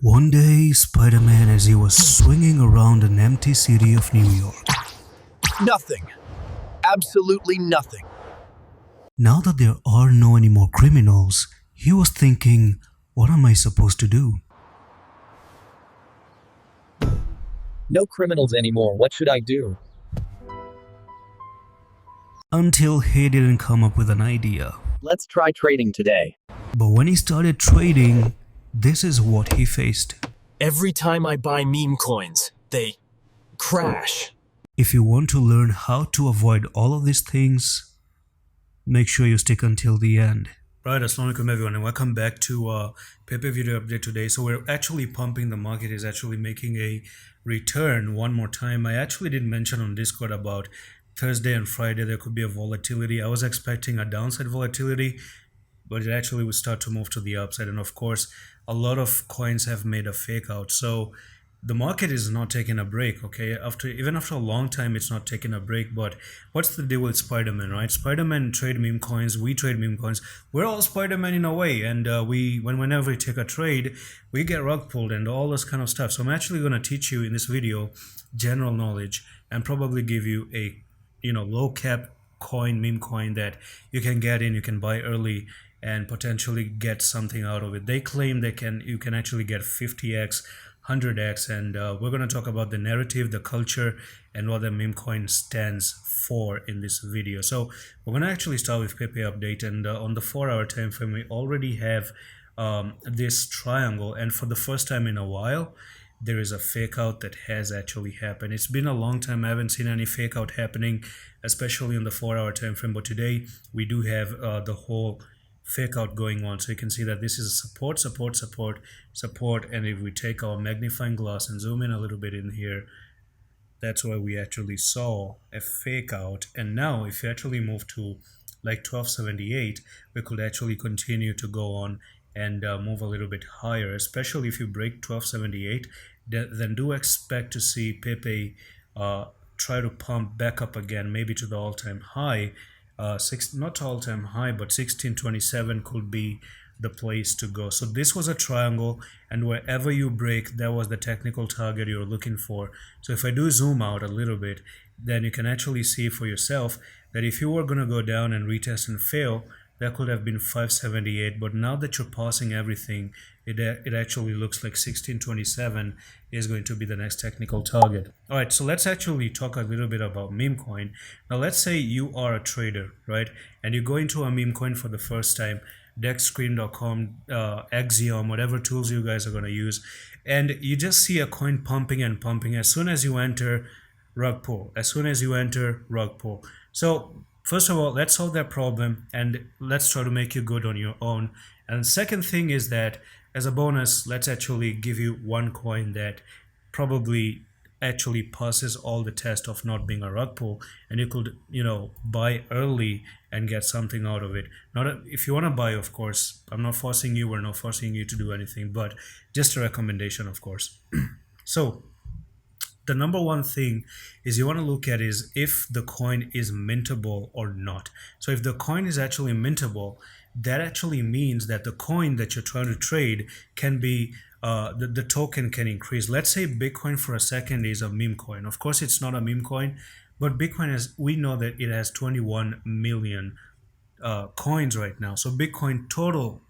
One day, Spider-Man, as he was swinging around an empty city of New York. Nothing. Absolutely nothing. Now that there are no any more criminals, he was thinking, what am I supposed to do? No criminals anymore, what should I do? Until he didn't come up with an idea. Let's try trading today. But when he started trading, this is what he faced. Every time I buy meme coins, they crash. If you want to learn how to avoid all of these things, make sure you stick until the end. Right, assalamu alaikum everyone, and welcome back to Pepe video update today. So we're actually pumping, the market is actually making a return one more time. I actually did mention on Discord about Thursday and Friday there could be a volatility. I was expecting a downside volatility, but it actually would start to move to the upside. And of course, a lot of coins have made a fake out. So the market is not taking a break, okay? Even after a long time, it's not taking a break. But what's the deal with Spider-Man, right? Spider-Man trade meme coins. We trade meme coins. We're all Spider-Man in a way. And whenever we take a trade, we get rug pulled and all this kind of stuff. So I'm actually going to teach you in this video general knowledge and probably give you a low cap coin, meme coin that you can get in, you can buy early and potentially get something out of it. They claim you can actually get 50x, 100x, and we're going to talk about the narrative, the culture, and what the meme coin stands for in this video. So we're going to actually start with Pepe update, and on the 4-hour time frame we already have this triangle, and for the first time in a while there is a fake out that has actually happened. It's been a long time, I haven't seen any fake out happening, especially in the 4-hour time frame, but today we do have the whole fake out going on. So you can see that this is support, and if we take our magnifying glass and zoom in a little bit in here, that's where we actually saw a fake out. And now if you actually move to like 1278, we could actually continue to go on and move a little bit higher, especially if you break 1278. Then do expect to see Pepe try to pump back up again, maybe to the all-time high. Not all-time high, but 1627 could be the place to go. So this was a triangle, and wherever you break, that was the technical target you're looking for. So if I do zoom out a little bit, then you can actually see for yourself that if you were going to go down and retest and fail, that could have been 578, but now that you're passing everything, it actually looks like 1627 is going to be the next technical target. All right, so let's actually talk a little bit about meme coin. Now let's say you are a trader, right, and you go into a meme coin for the first time, dexscreen.com, Axiom, whatever tools you guys are going to use, and you just see a coin pumping and pumping. As soon as you enter, rug pull. As soon as you enter, rug pull. So first of all, let's solve that problem and let's try to make you good on your own. And the second thing is that as a bonus, let's actually give you one coin that probably actually passes all the test of not being a rug pull, and you could buy early and get something out of it. If you want to buy, of course, I'm not forcing you, we're not forcing you to do anything, but just a recommendation, of course. So the number one thing is you want to look at is if the coin is mintable or not. So if the coin is actually mintable, that actually means that the coin that you're trying to trade can be the token can increase. Let's say Bitcoin for a second is a meme coin. Of course it's not a meme coin, but Bitcoin we know that it has 21 million coins right now. So Bitcoin total,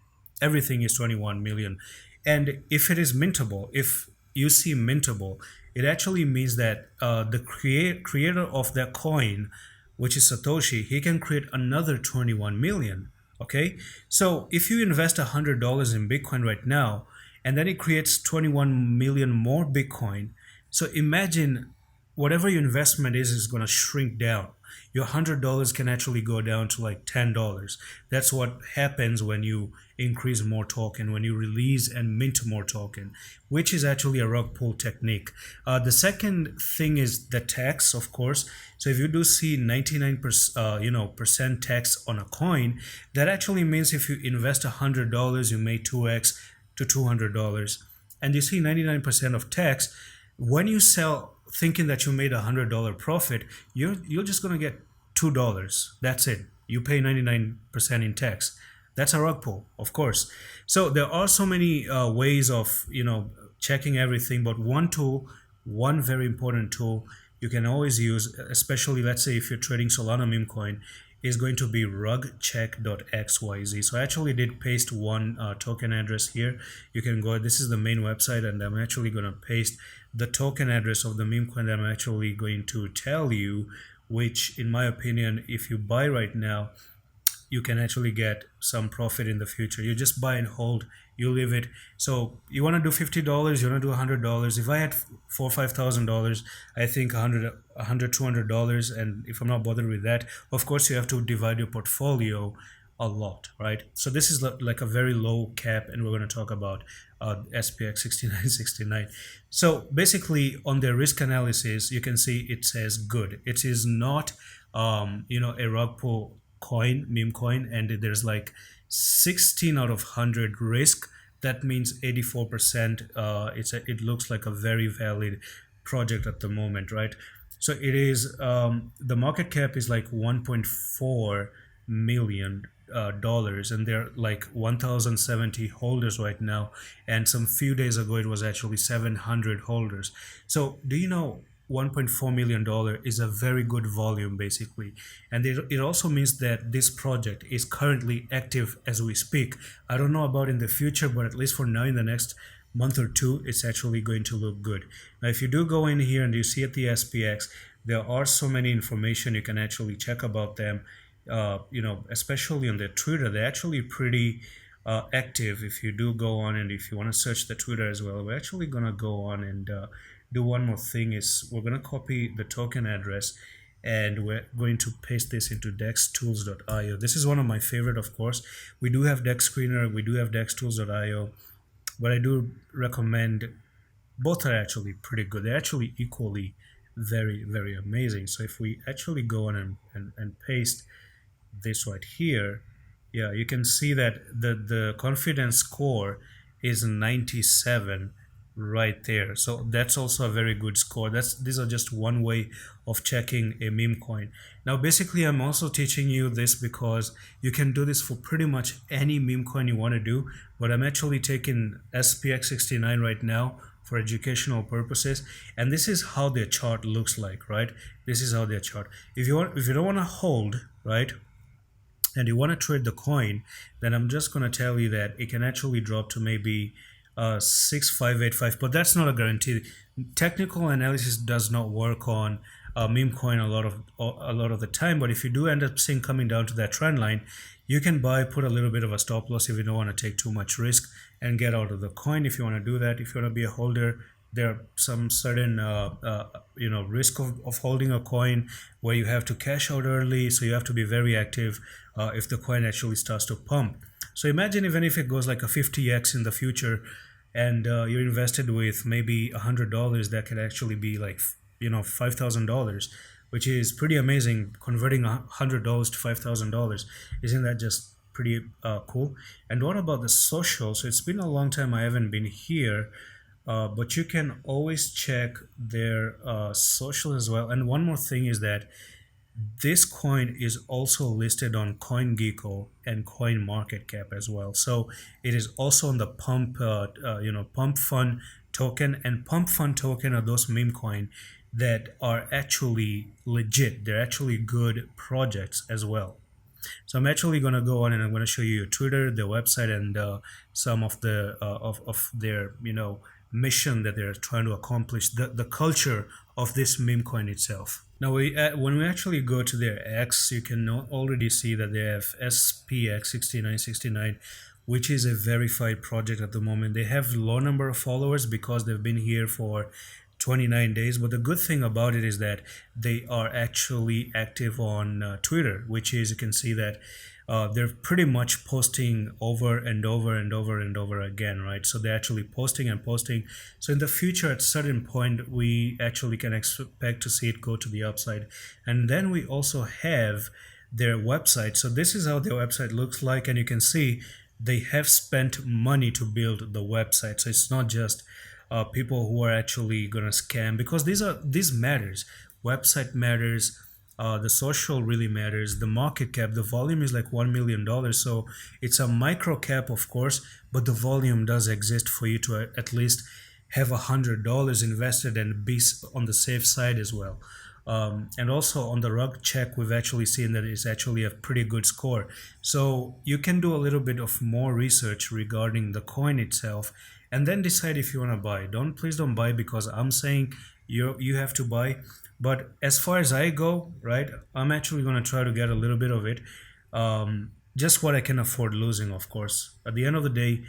everything is 21 million. And if it is mintable, if you see mintable, it actually means that the creator of that coin, which is Satoshi, he can create another 21 million. Okay, so if you invest $100 in Bitcoin right now, and then it creates 21 million more Bitcoin, so imagine whatever your investment is going to shrink down. Your $100 can actually go down to like $10. That's what happens when you increase more token, when you release and mint more token, which is actually a rug pull technique. The second thing is the tax, of course. So if you do see 99% percent tax on a coin, that actually means if you invest $100, you make 2x to $200, and you see 99% of tax. When you sell thinking that you made $100 profit, you're just going to get $2. That's it. You pay 99% in tax. That's a rug pull, of course. So there are so many ways of checking everything, but one very important tool you can always use, especially let's say if you're trading Solana meme coin, is going to be rugcheck.xyz. So I actually did paste one token address here. You can go, this is the main website, and I'm actually going to paste the token address of the meme coin that I'm actually going to tell you, which in my opinion, if you buy right now, you can actually get some profit in the future. You just buy and hold, you leave it. So you want to do $50, you want to do $100. If I had $4,000 or $5,000, I think $200 and if I'm not bothered with that, of course you have to divide your portfolio a lot, right? So this is like a very low cap, and we're going to talk about SPX 6969. So basically on their risk analysis, you can see it says good. It is not a rug pull coin, meme coin, and there's like 16 out of 100 risk. That means 84%. It looks like a very valid project at the moment, right? So it is the market cap is like 1.4 million dollars, and they're like 1070 holders right now, and some few days ago it was actually 700 holders. So do you know 1.4 million dollar is a very good volume basically, and it also means that this project is currently active as we speak. I don't know about in the future, but at least for now, in the next month or two, it's actually going to look good. Now if you do go in here and you see at the SPX, there are so many information you can actually check about them. Especially on their Twitter, they're actually pretty active. If you do go on, and if you want to search the Twitter as well, we're actually gonna go on and do one more thing. Is we're gonna copy the token address, and we're going to paste this into dextools.io. This is one of my favorite, of course. We do have Dex Screener, we do have dextools.io, but I do recommend both. Are actually pretty good. They're actually equally very, very amazing. So if we actually go on and paste this right here, yeah, you can see that the confidence score is 97 right there. So that's also a very good score. These are just one way of checking a meme coin. Now basically I'm also teaching you this because you can do this for pretty much any meme coin you want to do, but I'm actually taking SPX 69 right now for educational purposes, and this is how their chart looks like, right? This is how their chart. If you don't want to hold, right, and you want to trade the coin, then I'm just going to tell you that it can actually drop to maybe 6585, but that's not a guarantee. Technical analysis does not work on meme coin a lot of the time, but if you do end up seeing coming down to that trend line, you can buy, put a little bit of a stop loss if you don't want to take too much risk, and get out of the coin if you want to do that. If you want to be a holder, there are some certain risk of holding a coin where you have to cash out early, so you have to be very active if the coin actually starts to pump. So imagine even if it goes like a 50x in the future, and you're invested with maybe $100, that could actually be like $5,000, which is pretty amazing. Converting $100 to $5,000, isn't that just pretty cool? And what about the social? So it's been a long time I haven't been here, but you can always check their social as well. And one more thing is that this coin is also listed on CoinGecko and CoinMarketCap as well. So it is also on the Pump Fund token, and Pump Fund token are those meme coin that are actually legit. They're actually good projects as well. So I'm actually going to go on and I'm going to show you your Twitter, their website, and some of the of their mission that they're trying to accomplish, the culture of this meme coin itself. Now when we actually go to their X, you can already see that they have SPX 6969, which is a verified project at the moment. They have low number of followers because they've been here for 29 days, but the good thing about it is that they are actually active on Twitter, which is, you can see that they're pretty much posting over and over and over and over again, right? So they're actually posting and posting. So in the future, at a certain point, we actually can expect to see it go to the upside. And then we also have their website. So this is how their website looks like, and you can see they have spent money to build the website. So it's not just people who are actually gonna scam, because this matters. Website matters, The social really matters. The market cap, the volume is like $1 million. So it's a micro cap, of course, but the volume does exist for you to at least have $100 invested and be on the safe side as well. And also on the rug check, we've actually seen that it's actually a pretty good score. So you can do a little bit of more research regarding the coin itself, and then decide if you want to buy. Please don't buy because I'm saying you have to buy. But as far as I go, right, I'm actually going to try to get a little bit of it. Just what I can afford losing, of course. At the end of the day,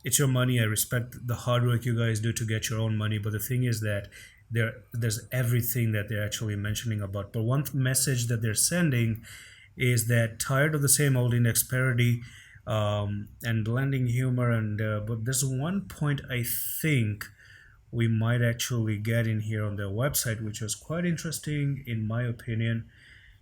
it's your money. I respect the hard work you guys do to get your own money, but the thing is that there's everything that they're actually mentioning about. But one message that they're sending is that tired of the same old index parity, and blending humor, and but there's one point I think we might actually get in here on their website, which was quite interesting in my opinion.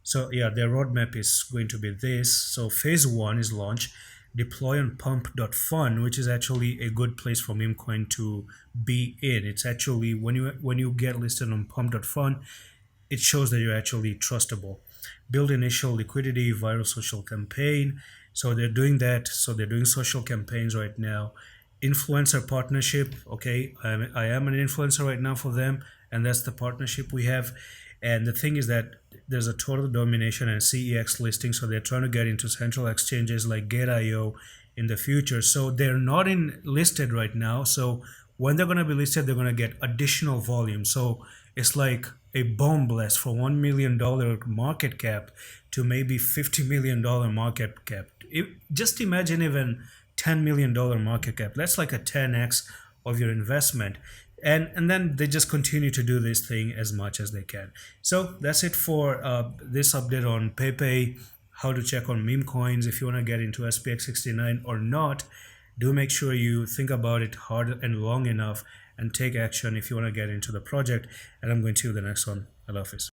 So yeah, their roadmap is going to be this. So phase one is launch, deploy on pump.fun, which is actually a good place for meme coin to be in. It's actually when you get listed on pump.fun, it shows that you're actually trustable. Build initial liquidity, viral social campaign. So they're doing that. So they're doing social campaigns right now. Influencer partnership. Okay, I am an influencer right now for them, and that's the partnership we have. And the thing is that there's a total domination and CEX listing, so they're trying to get into central exchanges like Gate.io in the future. So they're not listed right now. So when they're going to be listed, they're going to get additional volume. So it's like a bomb blast for $1 million market cap to maybe $50 million market cap. Just imagine even $10 million market cap. That's like a 10x of your investment. And then they just continue to do this thing as much as they can. So that's it for this update on Pepe, how to check on meme coins. If you want to get into SPX69 or not, do make sure you think about it hard and long enough and take action if you want to get into the project. And I'm going to the next one. I love this.